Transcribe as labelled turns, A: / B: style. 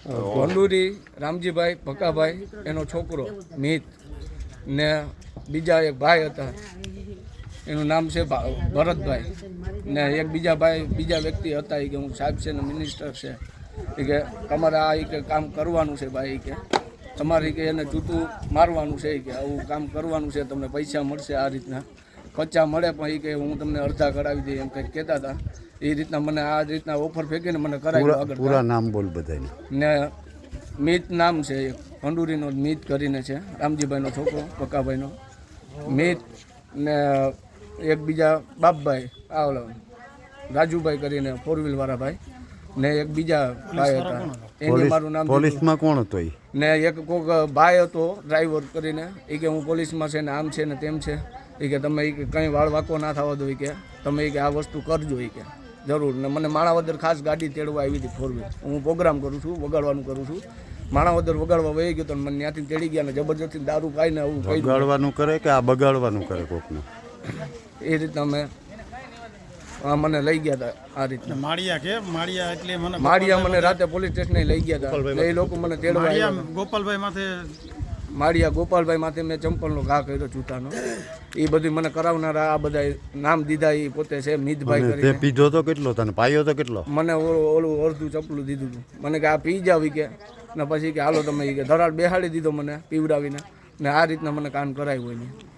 A: ભંડુરી રામજીભાઈ ભકાભાઈ એનો છોકરો મિત ને બીજા એક ભાઈ હતા એનું નામ છે ભરતભાઈ ને એક બીજા વ્યક્તિ હતા એ કે હું સાહેબ છે ને મિનિસ્ટર છે એ કે તમારે આ કે કામ કરવાનું છે ભાઈ કે તમારે કે એને જૂતું મારવાનું છે કે આવું કામ કરવાનું છે તમને પૈસા મળશે આ રીતના પચ્ચા મળે પણ એ કે હું તમને અડધા કરાવી દઈએ એમ કંઈક કહેતા હતા એ રીતના મને આ રીતના ઓફર ફેંકીને મને કરાવ્યું આગળ
B: પૂરા નામ બોલ બધાને
A: ને મિત નામ છે ભંડુરીનો મિત કરીને છે રામજીભાઈનો છોકરો પક્કાભાઈનો મિત ને એક બીજા બાપભાઈ આ રાજુભાઈ કરીને 4 વ્હીલ વાળા ભાઈ ને એક બીજા ભાઈ હતા એને મારું નામ
B: પોલીસમાં કોણ હતો
A: ને એક કોઈક ભાઈ હતો ડ્રાઈવર કરીને એ કે હું પોલીસમાં છે ને આમ છે ને તેમ છે એ કે તમે કંઈ વાળ વાંકો ના થવા દો કે તમે કે આ વસ્તુ કરજો એ કે જરૂર ને મને માણાવદર ખાસ ગાડી તેડવા આવી હતી 4 વ્હીલ હું પ્રોગ્રામ કરું છું વગાડવાનું કરું છું માણાવદર વગાડવા વહી ગયો તો મને ત્યાંથી તેડી ગયા ને જબરજસ્તી દારૂ ખાઈને આવું
B: વગાડવાનું કરે કે આ બગાડવાનું કરે કોકને
A: એ રીતના મેં મને લઈ ગયા હતા આ રીતના માળિયા મને રાતે પોલીસ સ્ટેશને લઈ ગયા હતા એ લોકો મને તેડવા ગોપાલભાઈ માથે મેં ચંપલનો ઘા કર્યો જૂતાનો એ બધી મને કરાવનારા આ બધા નામ દીધા એ પોતે છે મિતભાઈ કરીને
B: પીધો તો કેટલો તને પાયો તો કેટલો
A: મને ઓલું અડધું ચપલું દીધું હતું મને કે આ પી જાવી કે ને પછી કે હાલો તમે કે ધરાડ બેહાડી દીધો મને પીવડાવીને ને આ રીતના મને કામ કરાવ્યું હોય